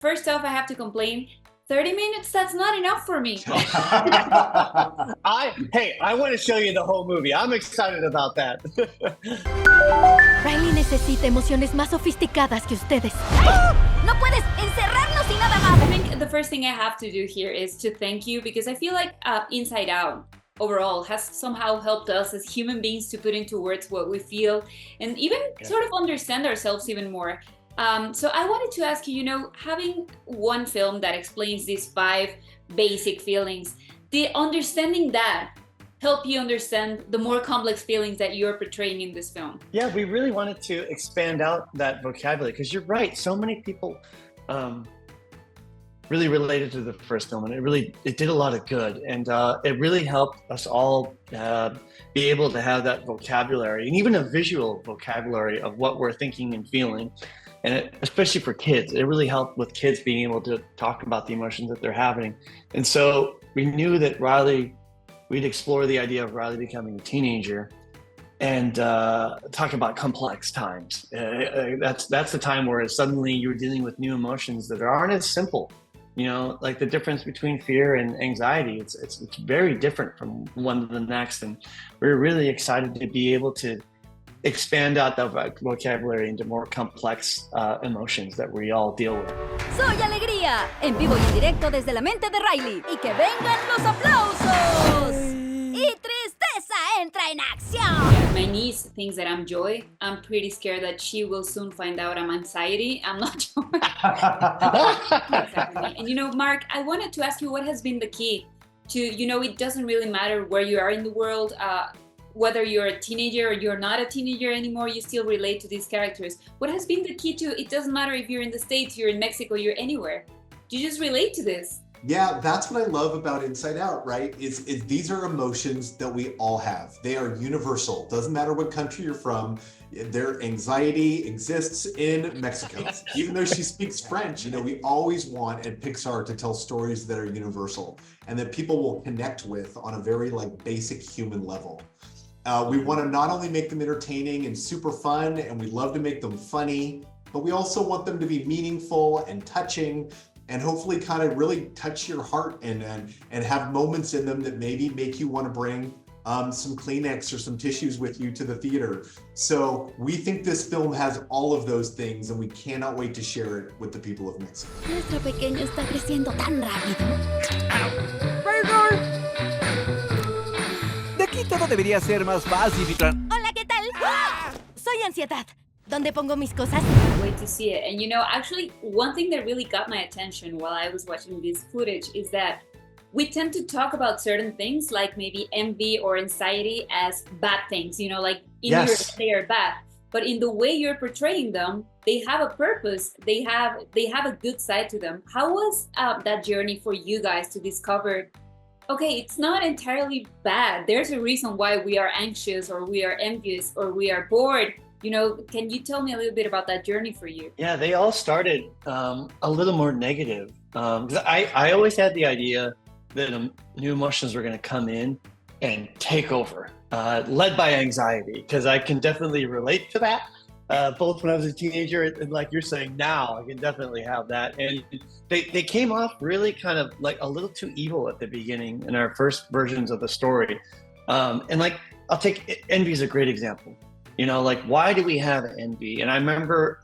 first off, I have to complain. 30 minutes, that's not enough for me. I want to show you the whole movie. I'm excited about that. Riley necesita emociones más sofisticadas que ustedes. ¡Oh! ¡No puedes encerrarnos y nada más! I think the first thing I have to do here is to thank you, because I feel like Inside Out overall has somehow helped us as human beings to put into words what we feel and even sort of understand ourselves even more. So I wanted to ask you, having one film that explains these 5 basic feelings, the understanding that help you understand the more complex feelings that you're portraying in this film? Yeah, we really wanted to expand out that vocabulary, because you're right, so many people really related to the first film, and it did a lot of good, and it really helped us all be able to have that vocabulary, and even a visual vocabulary of what we're thinking and feeling. And especially for kids, it really helped with kids being able to talk about the emotions that they're having. And so we knew that we'd explore the idea of Riley becoming a teenager and talk about complex times. That's the time where suddenly you're dealing with new emotions that aren't as simple. Like the difference between fear and anxiety, it's very different from one to the next. And we're really excited to be able to expand out the vocabulary into more complex emotions that we all deal with. Soy Alegría, en vivo y en directo desde la mente de Riley. Y que vengan los aplausos. Y Tristeza entra en acción. My niece thinks that I'm joy. I'm pretty scared that she will soon find out I'm anxiety. I'm not joy. Exactly. And Mark, I wanted to ask you, what has been the key to, it doesn't really matter where you are in the world, whether you're a teenager or you're not a teenager anymore, you still relate to these characters. What has been the key to, it doesn't matter if you're in the States, you're in Mexico, you're anywhere. You just relate to this. Yeah, that's what I love about Inside Out, right? Is these are emotions that we all have. They are universal. Doesn't matter what country you're from. Their anxiety exists in Mexico. Even though she speaks French, we always want at Pixar to tell stories that are universal and that people will connect with on a very basic human level. We want to not only make them entertaining and super fun, and we love to make them funny, but we also want them to be meaningful and touching, and hopefully kind of really touch your heart and have moments in them that maybe make you want to bring some Kleenex or some tissues with you to the theater. So we think this film has all of those things, and we cannot wait to share it with the people of Mexico. Nuestro pequeño está creciendo tan rápido. De aquí todo debería ser más fácil y Hola, ¿qué tal? ¡Ah! Soy Ansiedad. ¿Dónde pongo mis cosas? Wait to see it. And actually, one thing that really got my attention while I was watching this footage is that we tend to talk about certain things like maybe envy or anxiety as bad things, like Yes. they are bad. But in the way you're portraying them, they have a purpose. They have a good side to them. How was that journey for you guys to discover, okay, it's not entirely bad. There's a reason why we are anxious or we are envious or we are bored. Can you tell me a little bit about that journey for you? Yeah, they all started a little more negative. 'Cause I always had the idea that new emotions were going to come in and take over, led by anxiety, because I can definitely relate to that. Both when I was a teenager and like you're saying now, I can definitely have that. And they came off really kind of like a little too evil at the beginning in our first versions of the story. And I'll take envy as a great example. Why do we have envy? And I remember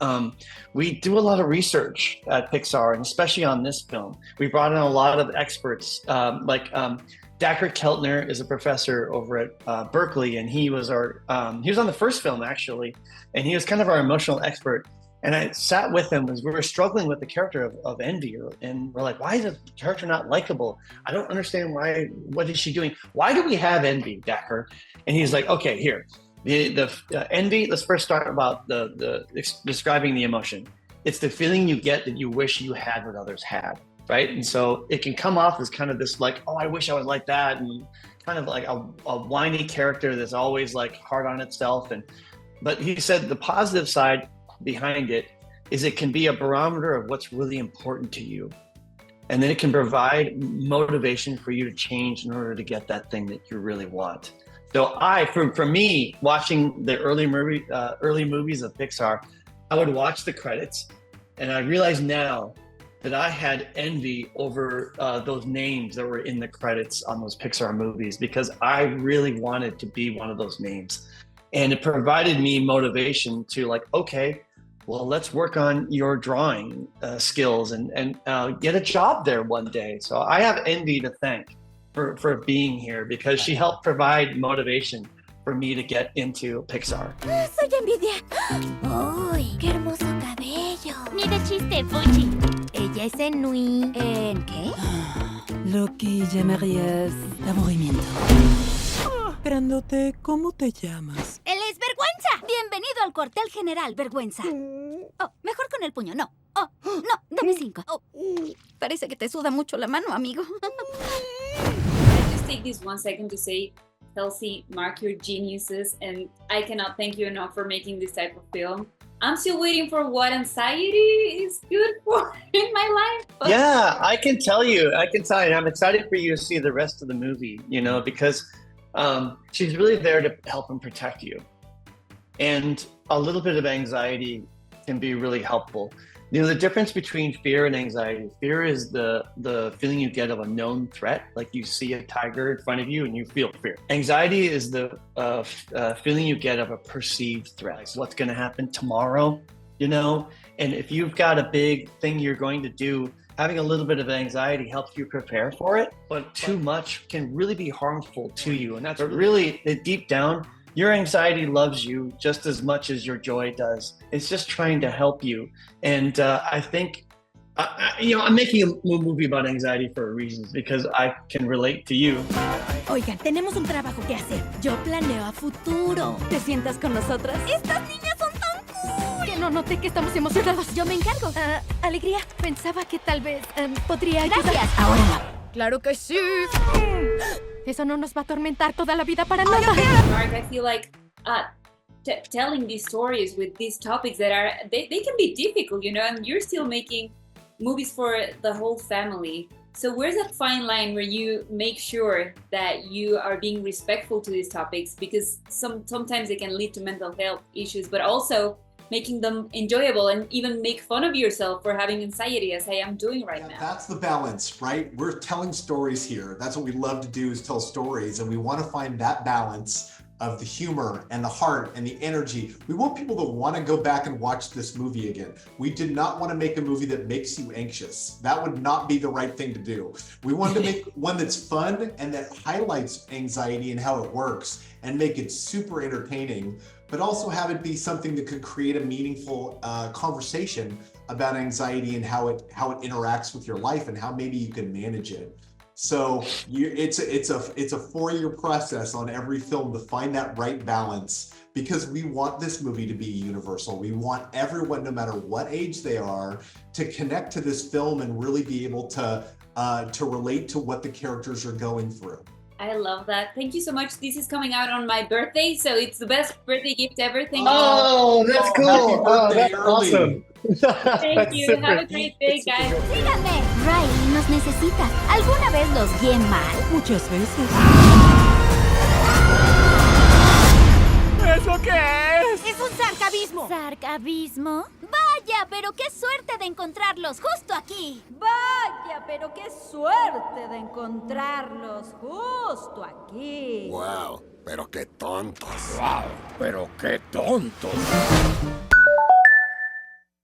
we do a lot of research at Pixar, and especially on this film. We brought in a lot of experts, Dacher Keltner is a professor over at Berkeley, and he was on the first film actually, and he was kind of our emotional expert. And I sat with him as we were struggling with the character of Envy, and we're like, why is the character not likable? I don't understand what is she doing? Why do we have Envy, Dacher? And he's like, okay, here. The envy, let's first start about the describing the emotion. It's the feeling you get that you wish you had what others had, right? And so it can come off as kind of this oh, I wish I was like that, and kind of like a whiny character that's always hard on itself. But he said the positive side behind it is it can be a barometer of what's really important to you. And then it can provide motivation for you to change in order to get that thing that you really want. So for me, watching the early movies of Pixar, I would watch the credits, and I realize now that I had envy over those names that were in the credits on those Pixar movies, because I really wanted to be one of those names. And it provided me motivation to like, okay, well, let's work on your drawing skills and get a job there one day. So I have Envy to thank for being here, because she helped provide motivation for me to get into Pixar. Soy Envidia. ¡Uy, qué hermoso cabello! Ni de chiste, Fuchi. Ella es en Nui. ¿En qué? Lo que llamarías aburrimiento. Grandote, ¿cómo te llamas? ¡Él es Vergüenza! Bienvenido al cuartel general, Vergüenza. Oh, mejor con el puño, no. Oh, no, dame 5. Oh, parece que te suda mucho la mano, amigo. I just take this 1 second to say, Kelsey, Mark, you're geniuses, and I cannot thank you enough for making this type of film. I'm still waiting for what anxiety is good for in my life. But Yeah, I can tell you. I'm excited for you to see the rest of the movie, because she's really there to help and protect you. And a little bit of anxiety can be really helpful. The difference between fear and anxiety: fear is the feeling you get of a known threat, like you see a tiger in front of you and you feel fear. Anxiety is the feeling you get of a perceived threat. Like what's going to happen tomorrow, And if you've got a big thing you're going to do, having a little bit of anxiety helps you prepare for it, but too much can really be harmful to you. And that's really deep down, your anxiety loves you just as much as your joy does. It's just trying to help you. And I think, I'm making a movie about anxiety for a reason, because I can relate to you. Oigan, tenemos un trabajo que hacer. Yo planeo a futuro. ¿Te sientas con nosotras? ¡Estas niñas son tan cool! Que no noté que estamos emocionados. Yo me encargo. Alegría, pensaba que tal vez podría ayudar. Gracias. Ahora no. ¡Claro que sí! Eso no nos va a atormentar toda la vida para nada. Mark, I feel like telling these stories with these topics that are, they can be difficult, and you're still making movies for the whole family. So where's that fine line where you make sure that you are being respectful to these topics? Because sometimes they can lead to mental health issues, but also making them enjoyable and even make fun of yourself for having anxiety, as I am doing right now. That's the balance, right? We're telling stories here. That's what we love to do, is tell stories, and we want to find that balance of the humor and the heart and the energy. We want people to want to go back and watch this movie again. We did not want to make a movie that makes you anxious. That would not be the right thing to do. We wanted to make one that's fun and that highlights anxiety and how it works, and make it super entertaining, but also have it be something that could create a meaningful conversation about anxiety and how it interacts with your life and how maybe you can manage it. So it's a 4-year process on every film to find that right balance, because we want this movie to be universal. We want everyone, no matter what age they are, to connect to this film and really be able to relate to what the characters are going through. I love that. Thank you so much. This is coming out on my birthday, so it's the best birthday gift ever. Thank you. Oh, that's cool. Oh, that's early. awesome. Thank you. Have a great day, guys. Síganme. Riley nos necesita. ¿Alguna vez los guié mal? Muchas veces. ¿Eso qué es? Es un sarcabismo. ¿Sarcabismo? Vaya, pero qué suerte de encontrarlos justo aquí. Vaya, pero qué suerte de encontrarlos justo aquí. Wow, pero qué tontos. ¡Wow! ¡Pero qué tontos!